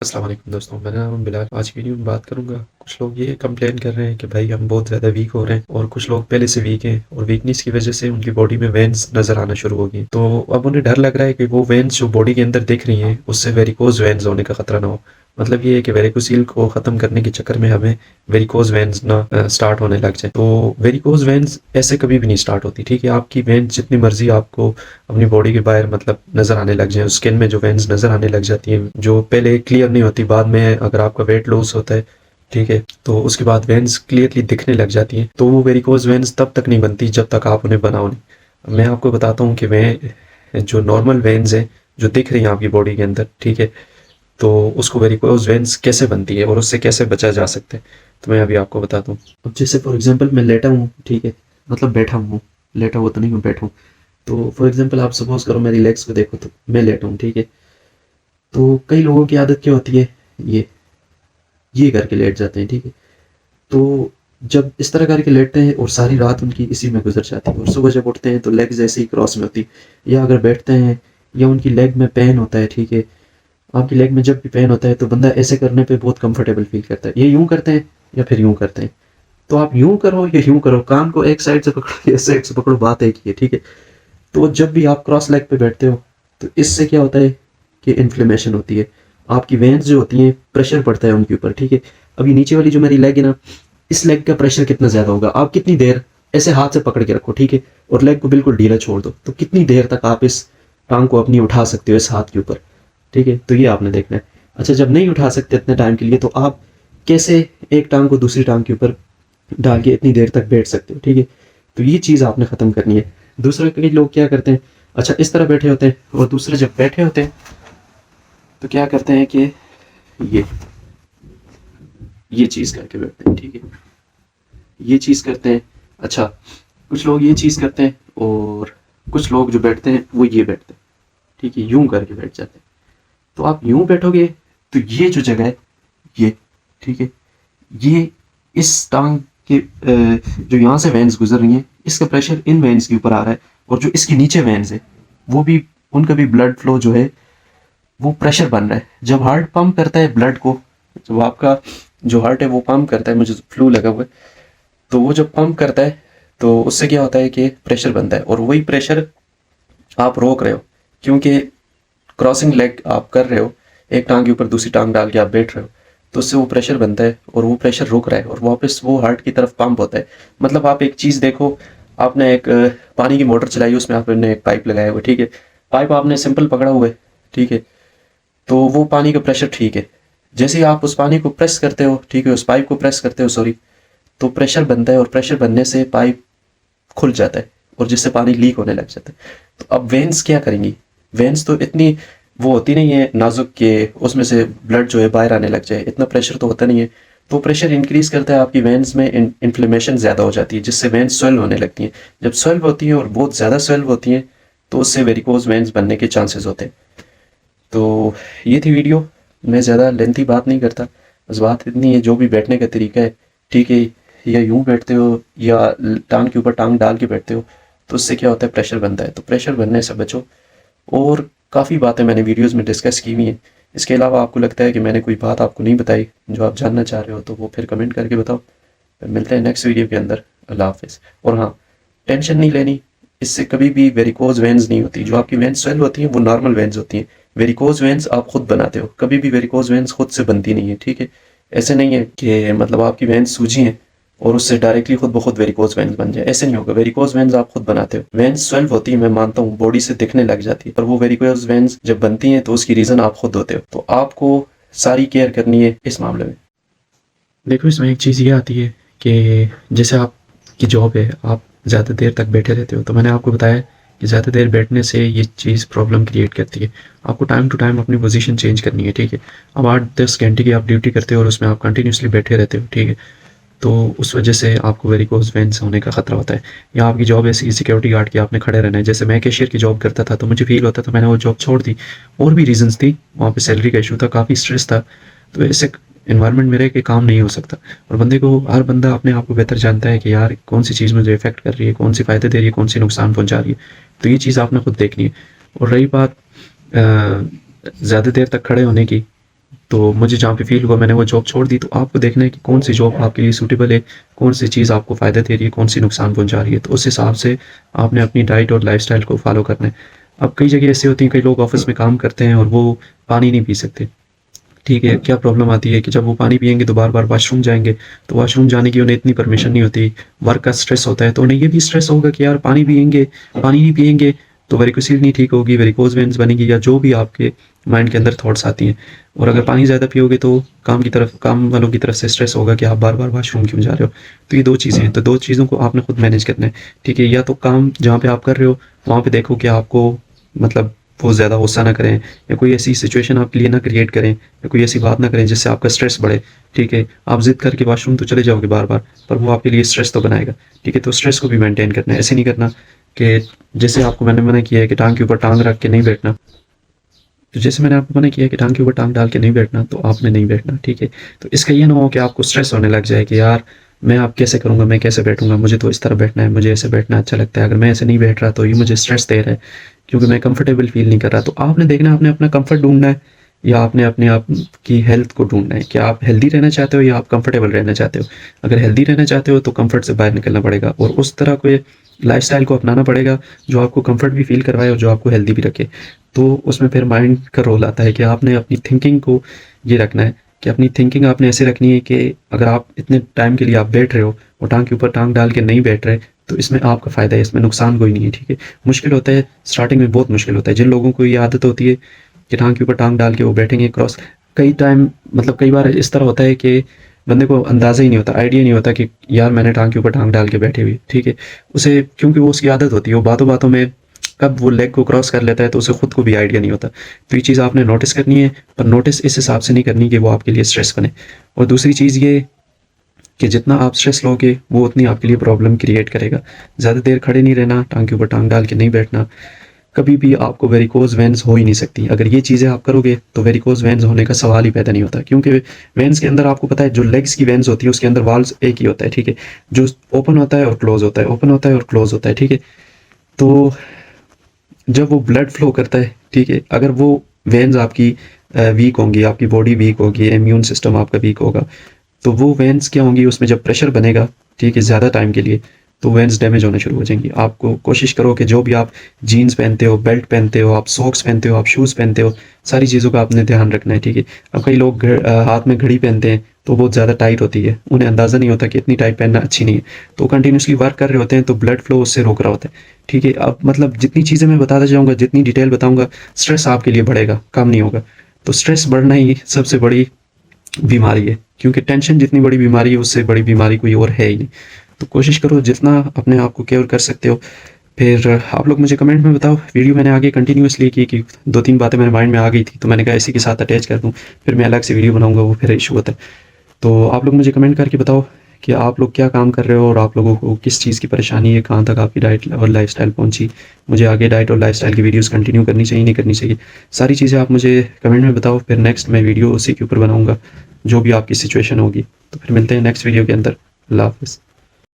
अस्सलाम वालेकुम दोस्तों, मेरा नाम है बिलाल। आज की वीडियो में बात करूंगा। कुछ लोग ये कंप्लेन कर रहे हैं कि भाई हम बहुत ज़्यादा वीक हो रहे हैं, और कुछ लोग पहले से वीक हैं और वीकनेस की वजह से उनकी बॉडी में वेन्स नज़र आना शुरू हो गई। तो अब उन्हें डर लग रहा है कि वो वेन्स जो बॉडी के अंदर दिख रही हैं उससे वेरिकोज वेन्स होने का खतरा ना हो। मतलब ये है कि वेरिकोसील को ख़त्म करने के चक्कर में हमें वेरिकोज वेन्स ना स्टार्ट होने लग जाए। तो वेरिकोज वेन्स ऐसे कभी भी नहीं स्टार्ट होती, ठीक है। आपकी वेन्स जितनी मर्जी आपको अपनी बॉडी के बाहर मतलब नज़र आने लग जाए, स्किन में जो वेन्स नज़र आने लग जाती हैं जो पहले क्लियर नहीं होती, बाद में अगर आपका वेट लॉस होता है, ठीक है, तो उसके बाद वेन्स क्लियरली दिखने लग जाती हैं। तो वो वेरिकोज वेन्स तब तक नहीं बनती जब तक आप उन्हें बनाओ नहीं। मैं आपको बताता हूँ कि वे जो नॉर्मल वेन्स हैं जो दिख रही हैं आपकी बॉडी के अंदर, ठीक है, तो उसको वेरिकोज वेन्स कैसे बनती है और उससे कैसे बचा जा सकता है, तो मैं अभी आपको बताता हूँ। अब जैसे फॉर एग्जांपल मैं लेटा हूँ, ठीक है, मतलब बैठा हूँ, लेटा हुआ तो नहीं हूँ, बैठा हूँ। तो फॉर एग्जांपल आप सपोज करो मेरी लेग्स को देखो, तो मैं लेटा हूँ, ठीक है। तो कई लोगों की आदत क्या होती है, ये ये करके लेट जाते हैं, ठीक है। तो जब इस तरह करके लेटते हैं और सारी रात उनकी इसी में गुजर जाती है, और सुबह जब उठते हैं तो लेग्स ऐसे ही क्रॉस में होती है। या अगर बैठते हैं या उनकी लेग में पेन होता है, ठीक है, आपकी लेग में जब भी पेन होता है तो बंदा ऐसे करने पे बहुत कंफर्टेबल फील करता है। ये यूं करते हैं या फिर यूं करते हैं। तो आप यूं करो या यूं करो, कान को एक साइड से पकड़ो या साइड से पकड़ो, बात एक ही है, ठीक है। तो जब भी आप क्रॉस लेग पे बैठते हो तो इससे क्या होता है कि इन्फ्लेमेशन होती है। आपकी वेन्स जो होती हैं प्रेशर पड़ता है उनके ऊपर, ठीक है। अभी नीचे वाली जो मेरी लेग है ना, इस लेग का प्रेशर कितना ज़्यादा होगा, आप कितनी देर ऐसे हाथ से पकड़ के रखो, ठीक है, और लेग को बिल्कुल ढीला छोड़ दो, तो कितनी देर तक आप इस टांग को अपनी उठा सकते हो इस हाथ के ऊपर, ठीक है। तो ये आपने देखना है। अच्छा, जब नहीं उठा सकते इतने टाइम के लिए तो आप कैसे एक टांग को दूसरी टांग के ऊपर डाल के इतनी देर तक बैठ सकते हो, ठीक है। तो ये चीज़ आपने ख़त्म करनी है। दूसरा, कई लोग क्या करते हैं, अच्छा इस तरह बैठे होते हैं, और दूसरे जब बैठे होते हैं तो क्या करते हैं कि ये ये चीज़ करके बैठते हैं, ठीक है, ये चीज़ करते हैं। अच्छा, कुछ लोग ये चीज़ करते हैं, और कुछ लोग जो बैठते हैं वो ये बैठते हैं, ठीक है, यूं करके बैठ जाते हैं। तो आप यूं बैठोगे तो ये जो जगह है, ये, ठीक है, ये इस टांग के जो यहाँ से वेन्स गुजर रही हैं इसका प्रेशर इन वेन्स के ऊपर आ रहा है, और जो इसके नीचे वेन्स है वो भी, उनका भी ब्लड फ्लो जो है वो प्रेशर बन रहा है। जब हार्ट पंप करता है ब्लड को, जब आपका जो हार्ट है वो पंप करता है, मुझे फ्लू लगा हुआ है, तो वो जब पंप करता है तो उससे क्या होता है कि प्रेशर बनता है, और वही प्रेशर आप रोक रहे हो, क्योंकि क्रॉसिंग लेग आप कर रहे हो, एक टांग के ऊपर दूसरी टांग डाल के आप बैठ रहे हो, तो उससे वो प्रेशर बनता है और वो प्रेशर रुक रहा है और वापस वो हार्ट की तरफ पंप होता है। मतलब आप एक चीज़ देखो, आपने एक पानी की मोटर चलाई, उसमें आपने एक पाइप लगाया हुआ है, ठीक है, पाइप आपने सिंपल पकड़ा हुआ है, ठीक है, तो वो पानी का प्रेशर ठीक है। जैसे ही आप उस पानी को प्रेस करते हो, ठीक है, उस पाइप को प्रेस करते हो, सॉरी, तो प्रेशर बनता है, और प्रेशर बनने से पाइप खुल जाता है और जिससे पानी लीक होने लग जाता है। तो अब वेन्स क्या करेंगी, वेन्स तो इतनी वो होती नहीं है नाजुक के उसमें से ब्लड जो है बाहर आने लग जाए, इतना प्रेशर तो होता नहीं है। तो प्रेशर इंक्रीज करता है, आपकी वेन्स में इन्फ्लेमेशन ज़्यादा हो जाती है, जिससे वेन्स स्वेल होने लगती हैं। जब स्वेल होती हैं और बहुत ज़्यादा स्वेल होती हैं तो उससे वेरिकोज वेन्स बनने के चांसेस होते हैं। तो ये थी वीडियो, मैं ज़्यादा लेंथी बात नहीं करता, बस बात इतनी है, जो भी बैठने का तरीका है, ठीक है, या यूं बैठते हो या टांग के ऊपर टांग डाल के बैठते हो, तो उससे क्या होता है, प्रेशर बनता है, तो प्रेशर बनने से बचो। और काफ़ी बातें मैंने वीडियोस में डिस्कस की हुई हैं। इसके अलावा आपको लगता है कि मैंने कोई बात आपको नहीं बताई जो आप जानना चाह रहे हो, तो वो फिर कमेंट करके बताओ। मिलते हैं नेक्स्ट वीडियो के अंदर। अल्लाह हाफिज़। और हाँ, टेंशन नहीं लेनी, इससे कभी भी वेरिकोज वेन्स नहीं होती। जो आपकी वेन्स स्वेल होती हैं वो नॉर्मल वेन्स होती हैं। वेरिकोज वेन्स आप खुद बनाते हो, कभी भी वेरिकोज वेन्स खुद से बनती नहीं है, ठीक है। ऐसे नहीं है कि मतलब आपकी वेन्स सूजी हैं और उससे डायरेक्टली खुद ब खुद वेरिकोज वेन्स बन जाए, ऐसे नहीं होगा। वेरिकोज वेन्स आप खुद बनाते हो। वेन्स स्वेल होती है, मैं मानता हूँ, बॉडी से दिखने लग जाती है, पर वो वेरिकोज वेन्स जब बनती हैं तो उसकी रीज़न आप खुद होते हो। तो आपको सारी केयर करनी है इस मामले में। देखो, इसमें एक चीज़ ये आती है कि जैसे आपकी जॉब है, आप ज़्यादा देर तक बैठे रहते हो, तो मैंने आपको बताया कि ज़्यादा देर बैठने से ये चीज़ प्रॉब्लम क्रिएट करती है। आपको टाइम टू टाइम अपनी पोजीशन चेंज करनी है, ठीक है। अब 8-10 घंटे की आप ड्यूटी करते हो और उसमें आप कंटिन्यूसली बैठे रहते हो, ठीक है, तो उस वजह से आपको वेरिकोज वेन्स होने का खतरा होता है। या आपकी जॉब ऐसी सिक्योरिटी गार्ड की, आपने खड़े रहना है। जैसे मैं कैशियर की जॉब करता था तो मुझे फील होता था, मैंने वो जॉब छोड़ दी। और भी रीजंस थी, वहाँ पे सैलरी का इशू था, काफ़ी स्ट्रेस था। तो ऐसे इन्वायरमेंट में रह के काम नहीं हो सकता। और बंदे को, हर बंदा अपने आप को बेहतर जानता है कि यार कौन सी चीज़ मुझे इफेक्ट कर रही है, कौन सी फ़ायदे दे रही है, कौन सी नुकसान पहुँचा रही है। तो ये चीज़ आपने खुद देखनी है। और रही बात ज़्यादा देर तक खड़े होने की, तो मुझे जहाँ पे फ़ील हुआ मैंने वो जॉब छोड़ दी। तो आपको देखना है कि कौन सी जॉब आपके लिए सूटेबल है, कौन सी चीज़ आपको फ़ायदा दे रही है, कौन सी नुकसान पहुँचा रही है। तो उस हिसाब से आपने अपनी डाइट और लाइफ़स्टाइल को फ़ॉलो करना है। अब कई जगह ऐसी होती हैं, कई लोग ऑफ़िस में काम करते हैं और वो पानी नहीं पी सकते। ठीक है, क्या प्रॉब्लम आती है कि जब वो पानी पिएँगे तो बार-बार वॉशरूम जाएँगे, तो वॉशरूम जाने की उन्हें इतनी परमिशन नहीं होती, वर्क का स्ट्रेस होता है, तो उन्हें ये भी स्ट्रेस होगा कि यार पानी नहीं पिएँगे तो वेरिकोसिल नहीं ठीक होगी, वेरिकोज़ वेन्स बनेगी या जो भी आपके माइंड के अंदर थॉट्स आती हैं। और अगर पानी ज़्यादा पियोगे तो काम वालों की तरफ से स्ट्रेस होगा कि आप बार-बार वॉशरूम क्यों जा रहे हो? तो ये 2 चीज़ें हैं, तो 2 चीज़ों को आपने खुद मैनेज करना है, ठीक है? या तो काम जहाँ पे आप कर रहे हो, वहाँ पे देखो कि आपको मतलब बहुत ज़्यादा गुस्सा ना करें या कोई ऐसी सिचुएशन आपके लिए ना क्रिएट करें या कोई ऐसी बात ना करें जिससे आपका स्ट्रेस बढ़े, ठीक है? आप ज़िद करके वॉशरूम तो चले जाओगे बार-बार, पर वो आपके लिए स्ट्रेस तो बनाएगा, ठीक है? तो स्ट्रेस को भी मेंटेन करना है, ऐसे नहीं करना कि जैसे आपको मैंने मना किया है कि टाँग के ऊपर टाँग रख के नहीं बैठना, तो जैसे मैंने आपको मना किया है कि टाँग के ऊपर टाँग डाल के नहीं बैठना, तो आपने नहीं बैठना, ठीक है? तो इसका ये ना हो कि आपको स्ट्रेस होने लग जाए कि यार मैं अब कैसे करूँगा, मैं कैसे बैठूँगा, मुझे तो इस तरह बैठना है, मुझे ऐसे बैठना अच्छा लगता है, अगर मैं ऐसे नहीं बैठ रहा तो ये मुझे स्ट्रेस दे रहा है, क्योंकि मैं कंफर्टेबल फ़ील नहीं कर रहा। तो आपने देखना है आपने अपना कंफर्ट ढूँढना है या आपने अपने आप की हेल्थ को ढूँढना है। क्या आप हेल्दी रहना चाहते हो या आप कंफर्टेबल रहना चाहते हो? अगर हेल्दी रहना चाहते हो तो कंफर्ट से बाहर निकलना पड़ेगा और उस तरह के लाइफ़स्टाइल को अपनाना पड़ेगा जो आपको कंफर्ट भी फ़ील करवाए और जो आपको हेल्दी भी रखे। तो उसमें फिर माइंड का रोल आता है कि आपने अपनी थिंकिंग को ये रखना है कि अपनी थिंकिंग आपने ऐसे रखनी है कि अगर आप इतने टाइम के लिए आप बैठ रहे हो और टाँग के ऊपर टाँग डाल के नहीं बैठ रहे, तो इसमें आपका फ़ायदा है, इसमें नुकसान कोई नहीं है, ठीक है? मुश्किल होता है, स्टार्टिंग में बहुत मुश्किल होता है। जिन लोगों को ये आदत होती है कि टाँग के ऊपर टाँग डाल के वो बैठेंगे क्रॉस, कई बार इस तरह होता है कि बंदे को अंदाज़ा ही नहीं होता, आइडिया नहीं होता कि यार मैंने टाँग के ऊपर टाँग डाल के बैठी हुई, ठीक है? उसे क्योंकि वो उसकी आदत होती है, वो बातों-बातों में कब वो लेग को क्रॉस कर लेता है तो उसे खुद को भी आइडिया नहीं होता। तो ये चीज़ आपने नोटिस करनी है, पर नोटिस इस हिसाब से नहीं करनी कि वो आपके लिए स्ट्रेस बने। और दूसरी चीज़ ये कि जितना आप स्ट्रेस लोगे, वो उतनी आपके लिए प्रॉब्लम क्रिएट करेगा। ज़्यादा देर खड़े नहीं रहना, टाँग के ऊपर टाँग डाल के नहीं बैठना, कभी भी आपको वेरिकोज़ वेन्स हो ही नहीं सकती। अगर ये चीज़ें आप करोगे, तो वेरिकोज़ वेन्स होने का सवाल ही पैदा नहीं होता क्योंकि वेन्स के अंदर आपको पता है जो लेग्स की वेन्स होती है, उसके अंदर वाल्व्स एक ही होता है, ठीक है? जो ओपन होता है और क्लोज़ होता है, ओपन होता है और क्लोज़ होता है, ठीक है? तो जब वो ब्लड फ्लो करता है, ठीक है? अगर वो वेन्स आपकी वीक होंगी, आपकी बॉडी वीक होगी, इम्यून सिस्टम आपका वीक होगा, तो वो वेन्स क्या होंगी उसमें जब प्रेशर बनेगा, ठीक है, ज़्यादा टाइम के लिए, तो वेन्स डैमेज होना शुरू हो जाएँगी। आपको कोशिश करो कि जो भी आप जीन्स पहनते हो, बेल्ट पहनते हो, आप सॉक्स पहनते हो, आप शूज़ पहनते हो, सारी चीज़ों का आपने ध्यान रखना है, ठीक है? अब कई लोग हाथ में घड़ी पहनते हैं, तो बहुत ज़्यादा टाइट होती है, उन्हें अंदाज़ा नहीं होता कि इतनी टाइट पहनना अच्छी नहीं है, तो कंटिन्यूअसली वर्क कर रहे होते हैं, तो ब्लड फ्लो उससे रोक रहा होता है, ठीक है? अब मतलब जितनी चीज़ें मैं बताता जाऊँगा, जितनी डिटेल बताऊँगा, स्ट्रेस आपके लिए बढ़ेगा, कम नहीं होगा। तो स्ट्रेस बढ़ना ही सबसे बड़ी बीमारी है क्योंकि टेंशन जितनी बड़ी बीमारी है उससे बड़ी बीमारी कोई और है ही नहीं। तो कोशिश करो जितना अपने आप को केयर कर सकते हो। फिर आप लोग मुझे कमेंट में बताओ, वीडियो मैंने आगे कंटिन्यू इसलिए की कि 2-3 बातें मेरे माइंड में आ गई थी, तो मैंने कहा इसी के साथ अटैच कर दूँ, फिर मैं अलग से वीडियो बनाऊँगा वो फिर इश्यू होता है। तो आप लोग मुझे कमेंट करके बताओ कि आप लोग क्या काम कर रहे हो और आप लोगों को किस चीज़ की परेशानी है, कहाँ तक आपकी डाइट और लाइफ़स्टाइल पहुँची। मुझे आगे डाइट और लाइफ़स्टाइल की वीडियोज़ कंटिन्यू करनी चाहिए, नहीं करनी चाहिए। सारी चीज़ें आप मुझे कमेंट में बताओ, फिर नेक्स्ट मैं वीडियो उसी के ऊपर बनाऊँगा, जो भी आपकी सिचुएशन होगी। तो फिर मिलते हैं नेक्स्ट वीडियो के अंदर। अल्लाह हाफ़िज़।